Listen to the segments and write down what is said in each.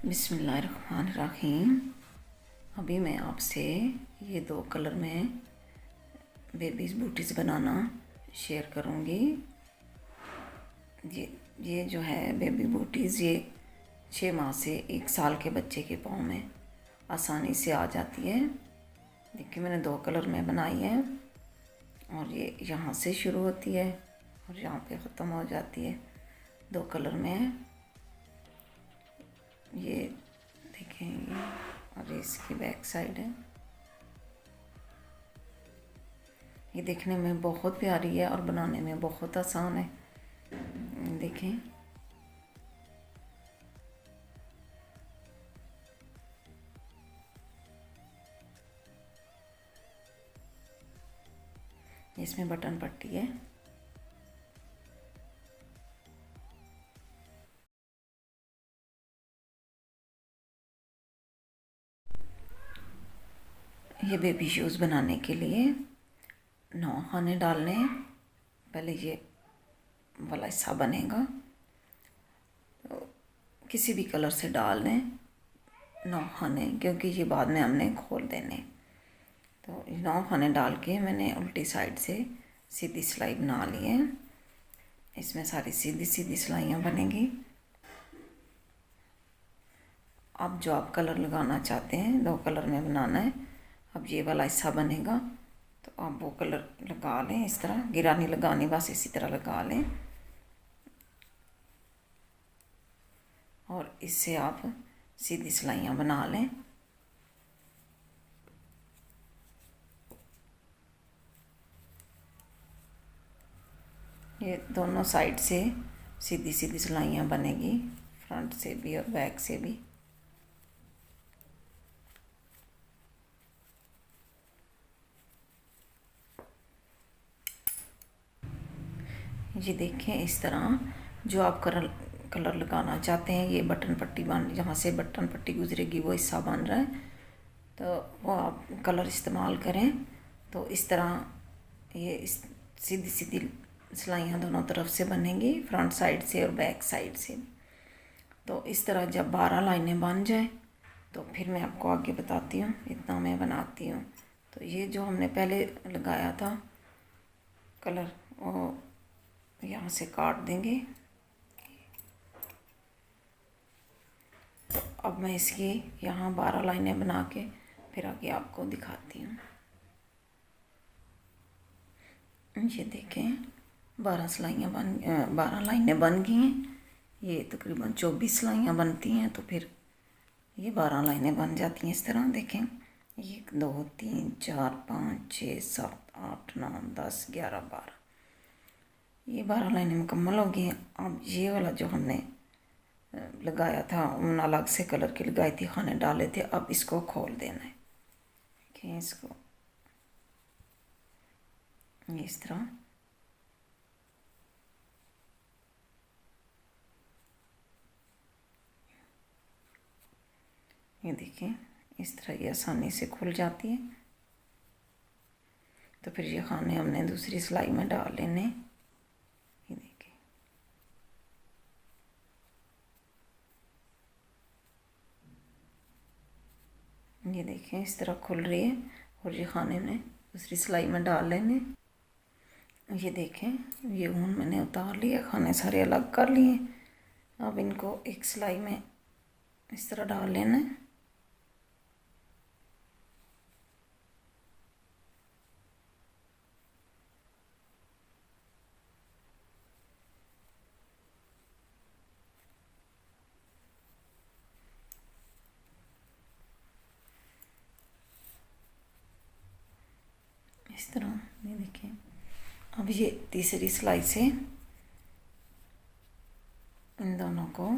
बिस्मिल्लाहिर्रहमानिर्रहीम। अभी मैं आपसे ये 2 कलर में बेबीज़ बूटीज़ बनाना शेयर करूँगी। ये जो है बेबी बूटीज़, ये 6 माह से 1 साल के बच्चे के पाँव में आसानी से आ जाती है। देखिए मैंने 2 कलर में बनाई है और ये यहाँ से शुरू होती है और यहाँ पे ख़त्म हो जाती है। 2 कलर में है ये, देखेंगे। और इसकी बैक साइड है। ये देखने में बहुत प्यारी है और बनाने में बहुत आसान है। देखें, इसमें बटन पट्टी है। ये बेबी शूज़ बनाने के लिए 9 खाने डालने हैं। पहले ये वाला हिस्सा बनेगा, तो किसी भी कलर से डाल दें 9 खाने, क्योंकि ये बाद में हमने खोल देने। तो 9 खाने डाल के मैंने उल्टी साइड से सीधी सिलाई बना ली है। इसमें सारी सीधी सीधी सिलाइयाँ बनेंगी। अब जो आप कलर लगाना चाहते हैं, 2 कलर में बनाना है। अब ये वाला हिस्सा बनेगा, तो आप वो कलर लगा लें। इस तरह गिरा नहीं लगानी, बस इसी तरह लगा लें और इससे आप सीधी सिलाइयाँ बना लें। ये दोनों साइड से सीधी सीधी सिलाइयाँ बनेगी, फ्रंट से भी और बैक से भी। ये देखें, इस तरह जो आप कलर लगाना चाहते हैं, ये बटन पट्टी जहाँ से बटन पट्टी गुजरेगी वो हिस्सा बन रहा है, तो वो आप कलर इस्तेमाल करें। तो इस तरह ये सीधी सीधी सिलाइयाँ दोनों तरफ से बनेंगी, फ्रंट साइड से और बैक साइड से। तो इस तरह जब 12 लाइनें बन जाए तो फिर मैं आपको आगे बताती हूँ। इतना मैं बनाती हूँ। तो ये जो हमने पहले लगाया था कलर, वो यहाँ से काट देंगे। तो अब मैं इसकी यहाँ 12 लाइनें बना के फिर आगे आपको दिखाती हूँ। ये देखें, 12 लाइनें बन गई हैं। ये तकरीबन 24 सिलाइयाँ बनती हैं, तो फिर ये 12 लाइनें बन जाती हैं इस तरह। देखें, 1 2 3 4 5 6 7 8 9 10 11 12, ये 12 लाइनें मुकम्मल हो गई हैं। अब ये वाला जो हमने लगाया था, उन अलग से कलर की लगाई थी, खाने डाले थे, अब इसको खोल देना है। देखिए इसको इस तरह ये देखिए, इस तरह ये आसानी से खुल जाती है। तो फिर ये खाने हमने दूसरी सिलाई में डाल लेने। ये देखिए, ये देखें इस तरह खुल रही है और ये खाने में दूसरी सिलाई में डाल लेने। ये देखें, ये ऊन मैंने उतार लिया, खाने सारे अलग कर लिए। अब इनको एक सिलाई में इस तरह डाल लेना है। इस तरह ये देखें। अब ये तीसरी सिलाई से इन दोनों को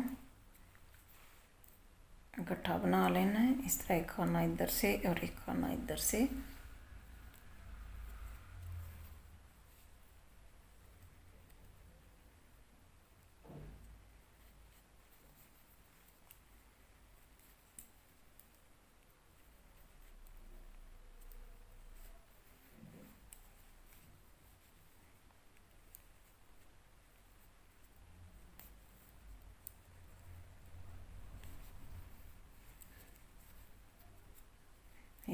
इकट्ठा बना लेना है। इस तरह एक खाना इधर से और एक खाना इधर से।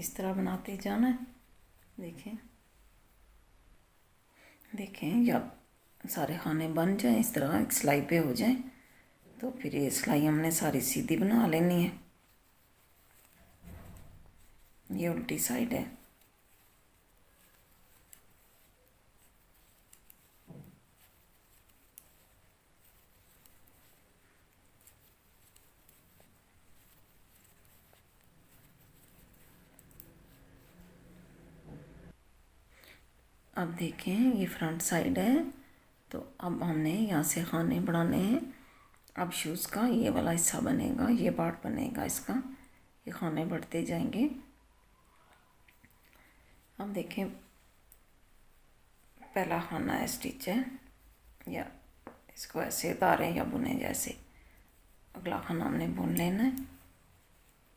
इस तरह बनाते जाना है। देखें देखें, जब सारे खाने बन जाएं, इस तरह एक सिलाई पे हो जाएं, तो फिर ये सिलाई हमने सारी सीधी बना लेनी है। ये उल्टी साइड है। अब देखें, ये फ्रंट साइड है। तो अब हमने यहाँ से खाने बढ़ाने हैं। अब शूज़ का ये वाला हिस्सा बनेगा, ये पार्ट बनेगा इसका। ये खाने बढ़ते जाएंगे। अब देखें, पहला खाना है स्टिच है, या इसको ऐसे उतारें या बुने जैसे। अगला खाना हमने बुन लेना है।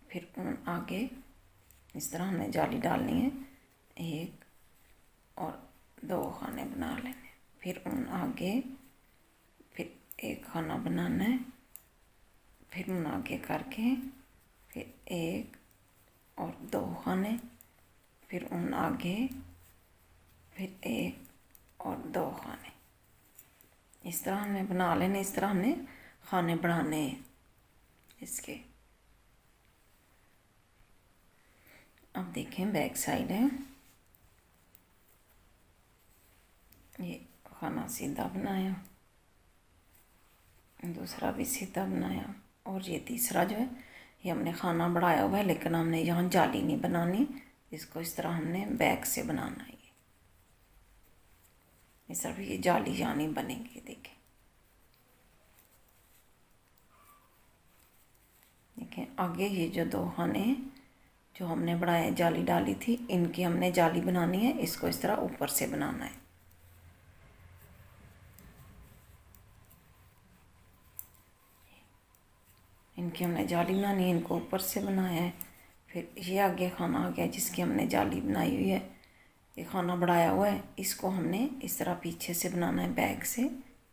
फिर ऊन आगे इस तरह हमने जाली डालनी है, एक और दो खाने बना लेने। फिर ऊन आगे, फिर एक खाना बनाना है, फिर ऊन आगे करके फिर एक और दो खाने, फिर ऊन आगे, फिर एक और दो खाने। इस तरह हमने बना लेने। इस तरह हमने खाने बढ़ाने हैं इसके। अब देखें, बैक साइड है। ये खाना सीधा बनाया, दूसरा भी सीधा बनाया, और ये तीसरा जो है ये हमने खाना बढ़ाया हुआ है, लेकिन हमने यहाँ जाली नहीं बनानी। इसको इस तरह हमने बैक से बनाना है। ये सब ये जाली यहाँ नहीं बनेगी। देखें देखें, आगे ये जो दो खाने जो हमने बढ़ाए जाली डाली थी, इनकी हमने जाली बनानी है। इसको इस तरह ऊपर से बनाना है। इनकी हमने जाली बनानी है, इनको ऊपर से बनाया है। फिर ये आगे खाना आ गया जिसकी हमने जाली बनाई हुई है, ये खाना बढ़ाया हुआ है। इसको हमने इस तरह पीछे से बनाना है, बैक से,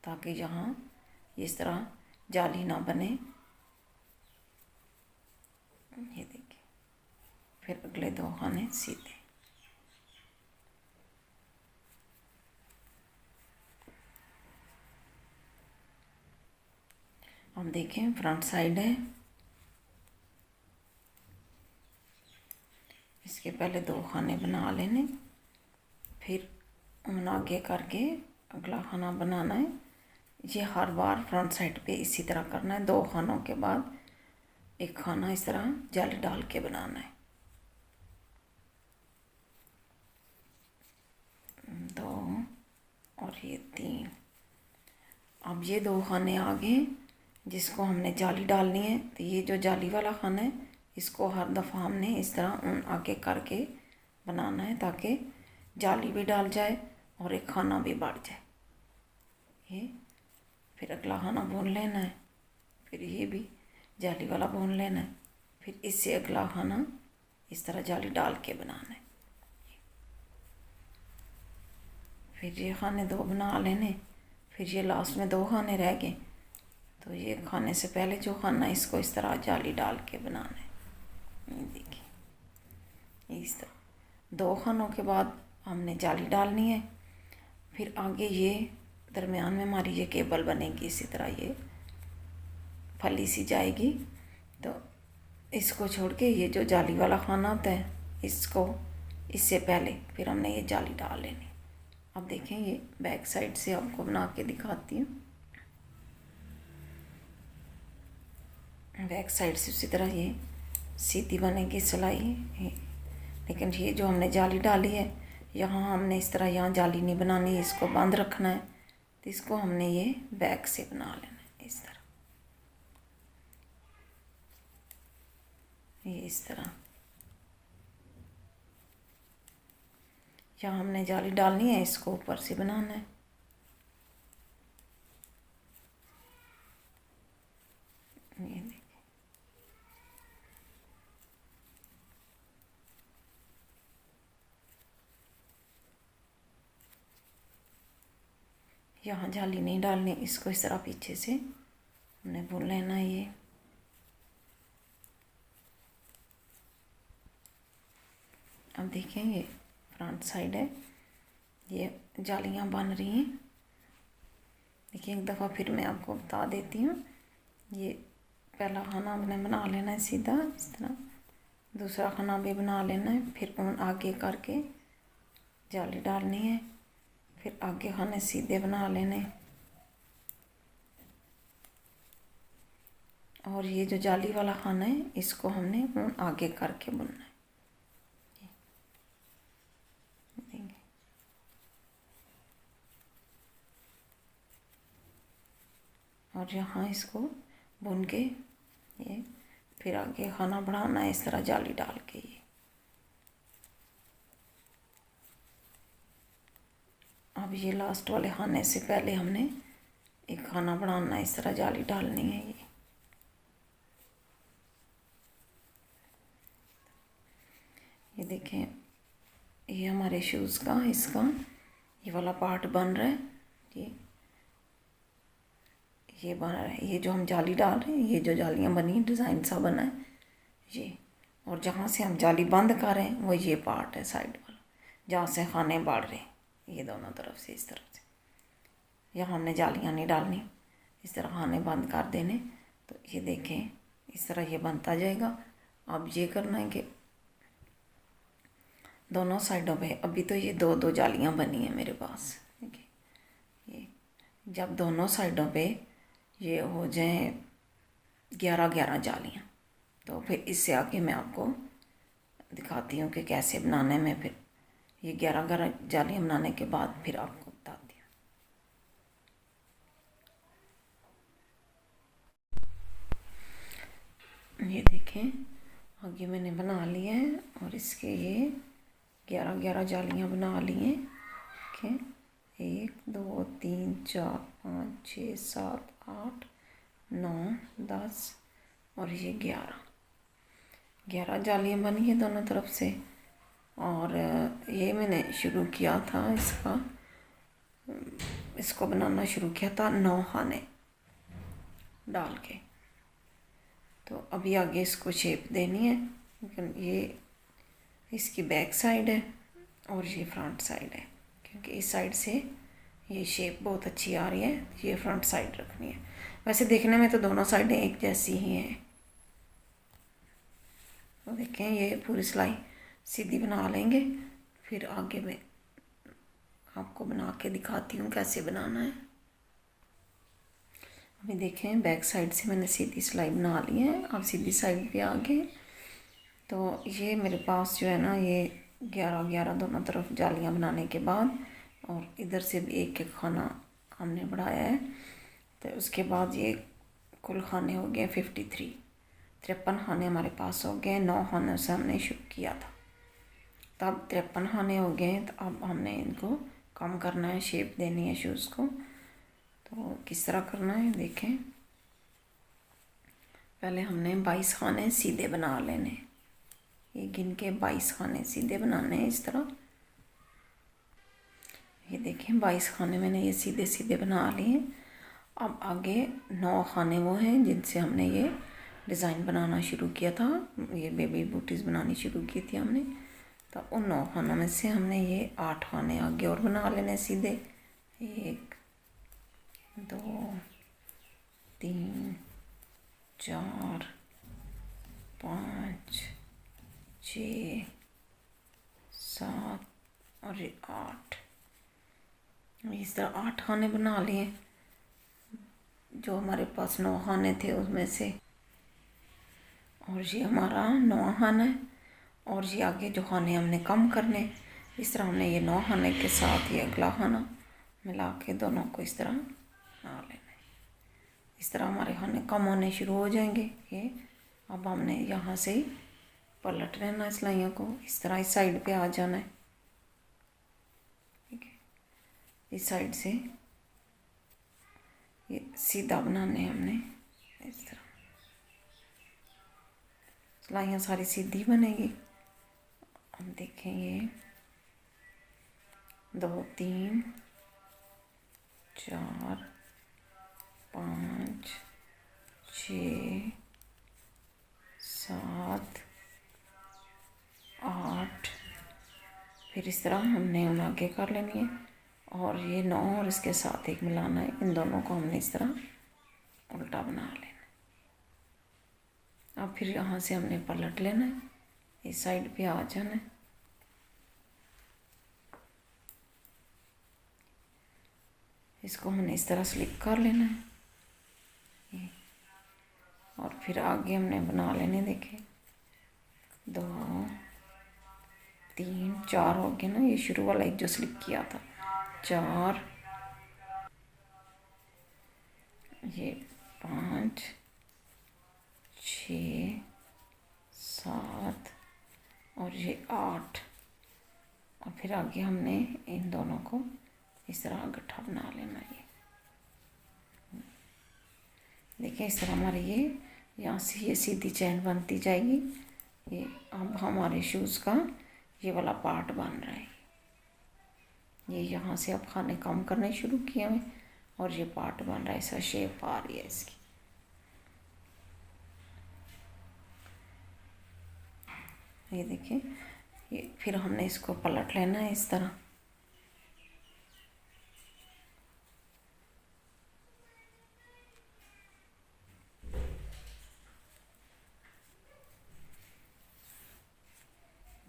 ताकि यहाँ इस तरह जाली ना बने। ये देखिए, फिर अगले दो खाने सीधे। अब देखें, फ्रंट साइड है। इसके पहले दो खाने बना लेने, फिर ऊन आगे करके अगला खाना बनाना है। ये हर बार फ्रंट साइड पे इसी तरह करना है। दो खानों के बाद एक खाना इस तरह जाली डाल के बनाना है। दो और ये तीन। अब ये दो खाने आगे जिसको हमने जाली डालनी है, तो ये जो जाली वाला खाना है इसको हर दफ़ा हमने इस तरह ऊन आगे करके बनाना है, ताकि जाली भी डाल जाए और एक खाना भी बढ़ जाए। ये फिर अगला खाना बुन लेना है, फिर ये भी जाली वाला बुन लेना है, फिर इससे अगला खाना इस तरह जाली डाल के बनाना है। फिर ये खाने दो बना लेने, फिर ये लास्ट में दो खाने रह गए, तो ये खाने से पहले जो खाना है इसको इस तरह जाली डाल के बनाना है। ये देखिए, इस तरह दो खानों के बाद हमने जाली डालनी है। फिर आगे ये दरमियान में हमारी ये केबल बनेगी, इसी तरह ये फली सी जाएगी। तो इसको छोड़ के ये जो जाली वाला खाना होता है, इसको इससे पहले फिर हमने ये जाली डाल लेनी। अब देखें, ये बैक साइड से आपको बना के दिखाती हूँ। बैक साइड से उसी तरह ये सीधी बनेगी सिलाई। लेकिन ये जो हमने जाली डाली है, यहाँ हमने इस तरह यहाँ जाली नहीं बनानी, इसको बंद रखना है। तो इसको हमने ये बैक से बना लेना है, इस तरह। ये इस तरह यहाँ हमने जाली डालनी है, इसको ऊपर से बनाना है। ये देखिए, यहाँ जाली नहीं डालनी, इसको इस तरह पीछे से हमने बुन लेना है। अब देखें ये फ्रंट साइड है, ये जालियाँ बन रही हैं। देखिए एक दफ़ा फिर मैं आपको बता देती हूँ। ये पहला खाना हमने बना लेना है सीधा इस तरह, दूसरा खाना भी बना लेना है, फिर ऊन आगे करके जाली डालनी है, फिर आगे खाने सीधे बना लेने, और ये जो जाली वाला खाना है इसको हमने ऊन आगे करके बुनना है। और यहाँ इसको बुन के ये फिर आगे खाना बढ़ाना है इस तरह जाली डाल के। ये अब ये लास्ट वाले खाने से पहले हमने एक खाना बनाना है, इस तरह जाली डालनी है। ये देखें ये हमारे शूज़ का इसका ये वाला पार्ट बन रहा है। ये बन रहा है, ये जो हम जाली डाल रहे हैं, ये जो जालियाँ बनी डिज़ाइन सा बना है ये, और जहाँ से हम जाली बंद कर रहे हैं वो ये पार्ट है साइड वाला, जहाँ से खाने बढ़ रहे हैं ये दोनों तरफ से इस तरफ से। यहाँ हमने जालियाँ नहीं डालनी, इस तरह खाने बंद कर देने। तो ये देखें इस तरह ये बनता जाएगा। अब ये करना है कि दोनों साइडों पे, अभी तो ये दो दो जालियाँ बनी हैं मेरे पास, ठीक है। ये जब दोनों साइडों पे ये हो जाए 11-11 जालियाँ, तो फिर इससे आगे मैं आपको दिखाती हूँ कि कैसे बनाने में। फिर ये 11-11 जालियाँ बनाने के बाद फिर आपको बताती हूँ। ये देखें आगे मैंने बना लिया है, और इसके ये 11-11 जालियाँ बना ली हैं। ठीक है, 1 2 3 4 5 6 7 8 9 10 और ये 11 जालियाँ बनी है दोनों तरफ से। और ये मैंने शुरू किया था इसको बनाना शुरू किया था 9 खाने डाल के। तो अभी आगे इसको शेप देनी है। ये इसकी बैक साइड है और ये फ्रंट साइड है, क्योंकि इस साइड से ये शेप बहुत अच्छी आ रही है, ये फ्रंट साइड रखनी है। वैसे देखने में तो दोनों साइडें एक जैसी ही हैं। तो देखें ये पूरी सिलाई सीधी बना लेंगे, फिर आगे में आपको बना के दिखाती हूँ कैसे बनाना है। अभी देखें बैक साइड से मैंने सीधी सिलाई बना ली है। अब सीधी साइड पे आगे तो ये मेरे पास जो है ना, ये 11-11 दोनों तरफ जालियाँ बनाने के बाद, और इधर से भी एक एक खाना हमने बढ़ाया है। तो उसके बाद ये कुल खाने हो गए 53 खाने हमारे पास हो गए। 9 खानों से हमने शुरू किया था, तब 53 खाने हो गए। तो अब हमने इनको कम करना है, शेप देनी है शूज़ को। तो किस तरह करना है देखें। पहले हमने 22 खाने सीधे बना लेने, ये गिन के 22 खाने सीधे बनाने हैं इस तरह। ये देखें 22 खाने मैंने ये सीधे सीधे बना लिए। अब आगे 9 खाने वो हैं जिनसे हमने ये डिज़ाइन बनाना शुरू किया था, ये बेबी बूटीज़ बनानी शुरू की थी हमने। तो उन 9 खानों में से हमने ये 8 खाने आगे और बना लेने सीधे। 1 2 3 4 5 6 7 और 8, इस तरह 8 खाने बना लिए। जो हमारे पास 9 खाने थे उसमें से, और ये हमारा 9वां खाना है। और ये आगे जो खाने हमने कम करने, इस तरह हमने ये 9 खाने के साथ ये अगला खाना मिला के दोनों को इस तरह बना लेना है। इस तरह हमारे खाने कम होने शुरू हो जाएंगे। ये अब हमने यहाँ से ही पलट लेना है सिलाइयों को, इस तरह इस साइड पे आ जाना है। ठीक है, इस साइड से ये सीधा बनाने हमने इस तरह, सिलाइयाँ सारी सीधी बनेगी। अब देखें ये 2 3 4 5 6 7 8 फिर इस तरह हमने उन आगे कर लेनी है और ये 9 और इसके साथ एक मिलाना है। इन दोनों को हमने इस तरह उल्टा बना लेना है। अब फिर यहाँ से हमने पलट लेना है, इस साइड पे आ जाना है। इसको हमने इस तरह स्लिप कर लेना है और फिर आगे हमने बना लेने, देखें 2 3 4 हो गए ना। ये शुरू वाला एक जो स्लिप किया था 4, ये 5 6 7 और ये 8 और फिर आगे हमने इन दोनों को इस तरह गट्ठा बना लेना। ये देखिए इस तरह हमारे ये यहाँ से ये सीधी चैन बनती जाएगी। ये अब हमारे शूज़ का ये वाला पार्ट बन रहा है। ये यहाँ से अब खाने कम करने शुरू किए हैं और ये पार्ट बन रहा है, ऐसा शेप आ रही है इसकी। ये देखिए, ये फिर हमने इसको पलट लेना है इस तरह।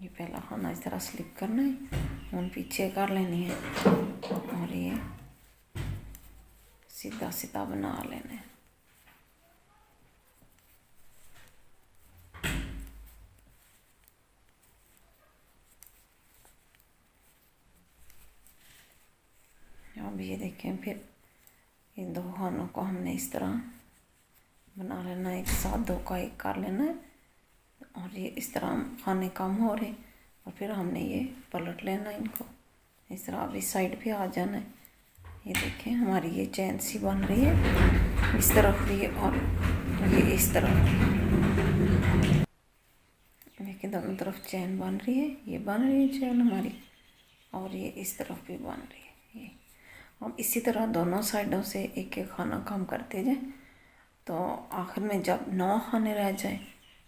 ये पहला खाना इस तरह स्लिप करना है, उन पीछे कर लेनी है और ये सीधा सीधा बना लेना है। अब ये देखें, फिर इन 2 खानों को हमने इस तरह बना लेना है, एक साथ 2 का एक कर लेना है और ये इस तरह खाने कम हो रहे और फिर हमने ये पलट लेना इनको इस तरह। अब इस साइड पे आ जाना है। ये देखें हमारी ये चैन सी बन रही है, इस तरफ भी और ये इस तरफ। देखिए दोनों तरफ चैन बन रही है, ये बन रही है चैन हमारी और ये इस तरफ भी बन रही है। ये हम इसी तरह दोनों साइडों से एक एक खाना कम करते जाए तो आखिर में जब 9 खाने रह जाए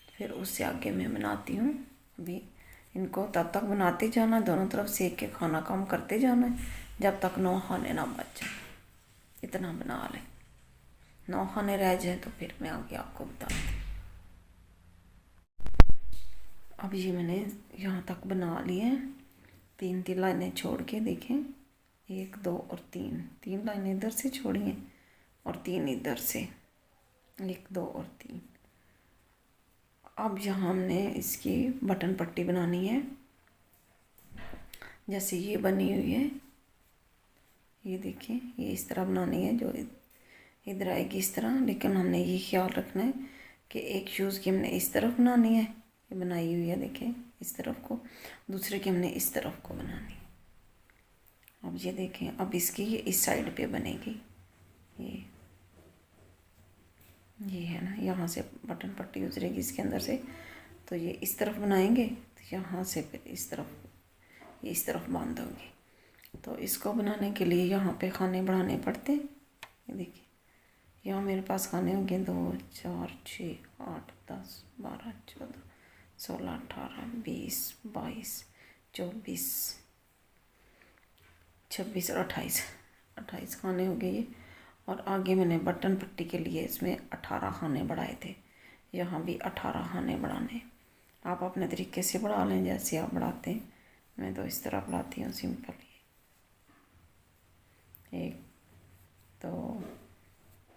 फिर उससे आगे मैं बनाती हूँ। अभी इनको तब तक बनाते जाना, दोनों तरफ से एक एक खाना कम करते जाना है जब तक 9 खाने ना बच जाए। इतना बना लें, 9 खाने रह जाए तो फिर मैं आगे आपको बताती हूँ। अब ये मैंने यहाँ तक बना लिए हैं, 3 लाइनें छोड़ के देखें, 1 2 और 3 लाइनें इधर से छोड़ी हैं और 3 इधर से, 1 2 और 3। अब यहाँ हमने इसकी बटन पट्टी बनानी है। जैसे ये बनी हुई है, ये देखें, ये इस तरह बनानी है जो इधर आएगी इस तरह। लेकिन हमने ये ख्याल रखना है कि एक शूज़ की हमने इस तरफ बनानी है, ये बनाई हुई है देखें इस तरफ को, दूसरे की हमने इस तरफ को बनानी है। अब ये देखें, अब इसकी ये इस साइड पे बनेगी। ये है ना, यहाँ से बटन पट्टी गुजरेगी इसके अंदर से, तो ये इस तरफ बनाएंगे तो यहाँ से फिर इस तरफ, ये इस तरफ बांध होगी। तो इसको बनाने के लिए यहाँ पे खाने बढ़ाने पड़ते हैं। ये देखिए, यहाँ मेरे पास खाने होंगे 2 4 6 8 10 12 14 16 18 20 22 24 26 और 28 खाने हो गए ये। और आगे मैंने बटन पट्टी के लिए इसमें 18 खाने बढ़ाए थे, यहाँ भी 18 खाने बढ़ाने। आप अपने तरीके से बढ़ा लें जैसे आप बढ़ाते हैं, मैं तो इस तरह बढ़ाती हूँ सिंपल। 1 2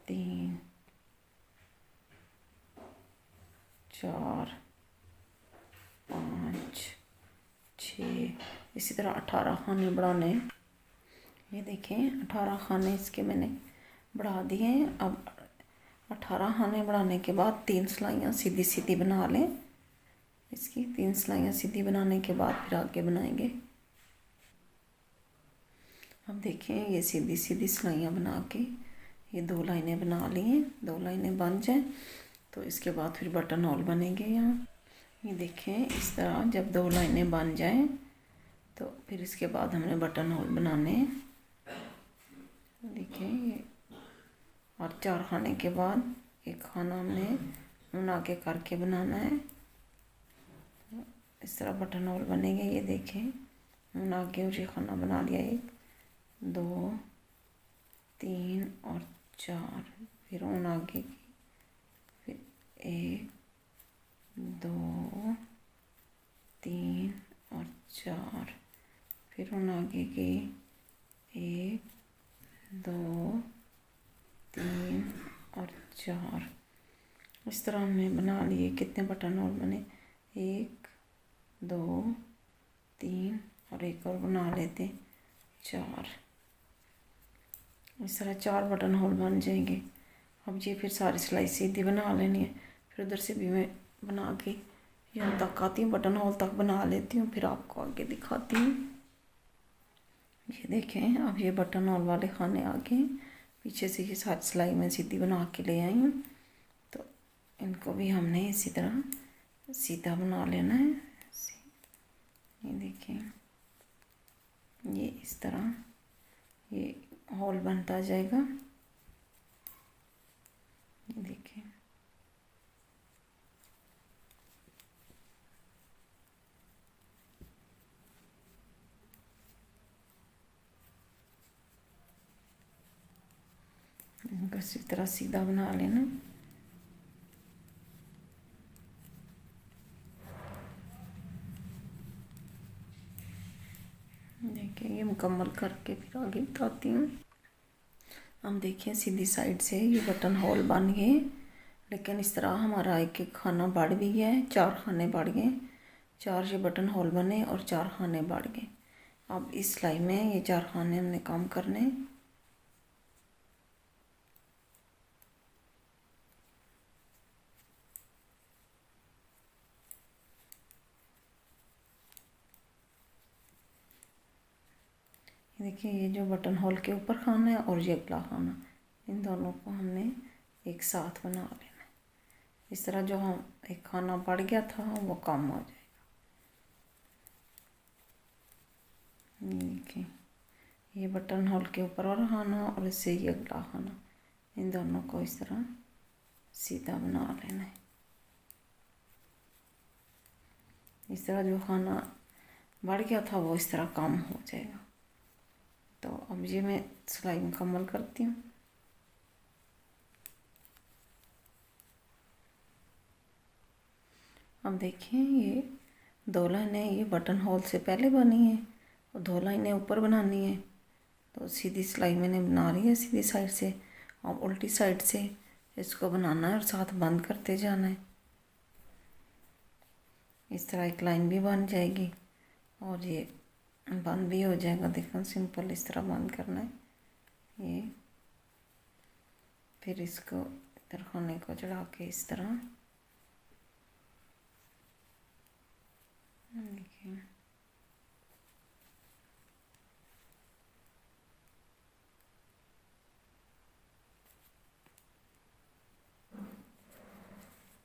3 4 5 6, इसी तरह 18 खाने बढ़ाने। ये देखें 18 खाने इसके मैंने बढ़ा दिए हैं। अब 18 खाने बढ़ाने के बाद 3 सिलाइयाँ सीधी सीधी बना लें। इसकी 3 सिलाइयाँ सीधी बनाने के बाद फिर आगे बनाएंगे। अब देखें ये सीधी सीधी सिलाइयाँ बना के ये 2 लाइनें बना ली हैं। 2 लाइनें बन जाएं तो इसके बाद फिर बटन होल बनेंगे यहाँ। ये देखें इस तरह जब 2 लाइनें बन जाएं तो फिर इसके बाद हमने बटन होल बनाने हैं। देखिए ये, और 4 खाने के बाद एक खाना हमने उन आगे करके बनाना है। इस तरह बटन होल बनेंगे। ये देखें मैंने आगे और ये खाना बना लिया 1 2 3 और 4। फिर उन आगे की फिर 1 2 3 और 4। फिर उन आगे की 1 2 3 और 4। इस तरह हमने बना लिए। कितने बटन और बने? 1 2 3 और एक और बना लेते 4। इस तरह 4 बटन होल बन जाएंगे। अब ये फिर सारी सिलाई सीधी बना लेनी है। फिर उधर से भी मैं बना के यहाँ तक आती हूँ, बटन होल तक बना लेती हूँ, फिर आपको आगे दिखाती हूँ। ये देखें, अब ये बटन होल वाले खाने आगे पीछे से ये सारी सिलाई मैं सीधी बना के ले आई हूँ। तो इनको भी हमने इसी तरह सीधा बना लेना है। ये देखें, ये इस तरह ये होल बनता जाएगा। ये देखें, इनको इसी तरह सीधा बना लेना। देखिए, ये मुकम्मल करके फिर आगे बताती हूँ। हम देखिए सीधी साइड से ये बटन होल बन गए, लेकिन इस तरह हमारा एक एक खाना बढ़ भी गया है। 4 खाने बढ़ गए, 4 ये बटन होल बने और 4 खाने बढ़ गए। अब इस सिलाई में ये 4 खाने हमने काम करने। देखिए, ये जो बटन होल के ऊपर खाना है और ये अगला खाना, इन दोनों को हमने एक साथ बना लेना है। इस तरह जो हम एक खाना बढ़ गया था वो कम हो जाएगा। देखिए, ये बटन होल के ऊपर वाला खाना और इससे ये अगला खाना, इन दोनों को इस तरह सीधा बना लेना है। इस तरह जो खाना बढ़ गया था वो इस तरह कम हो जाएगा। तो अब ये मैं सिलाई मुकम्मल करती हूँ। अब देखिए, ये 2 लाइनें ये बटन होल से पहले बनी है और 2 लाइनें ऊपर बनानी है। तो सीधी सिलाई मैंने बना ली है सीधी साइड से, और उल्टी साइड से इसको बनाना है और साथ बंद करते जाना है। इस तरह एक लाइन भी बन जाएगी और ये बंद भी हो जाएगा। देखो, सिंपल इस तरह बंद करना है ये। फिर इसको इधर खाने को चढ़ा के इस तरह, देखिए,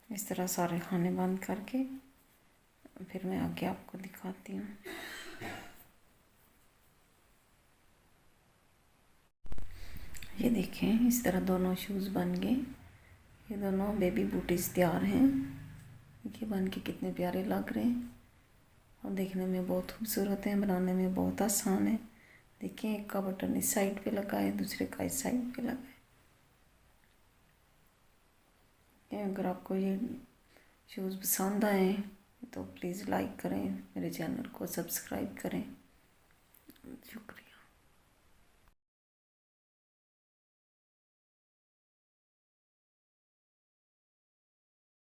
इस तरह सारे खाने बंद करके फिर मैं आगे आपको दिखाती हूँ। ये देखें, इस तरह दोनों शूज़ बन गए। ये दोनों बेबी बूटीज तैयार हैं। देखिए बन के कितने प्यारे लग रहे हैं और देखने में बहुत खूबसूरत हैं, बनाने में बहुत आसान है। देखिए, एक का बटन इस साइड पे लगा है, दूसरे का इस साइड पे लगा है। अगर आपको ये शूज़ पसंद आए तो प्लीज़ लाइक करें, मेरे चैनल को सब्सक्राइब करें। शुक्रिया।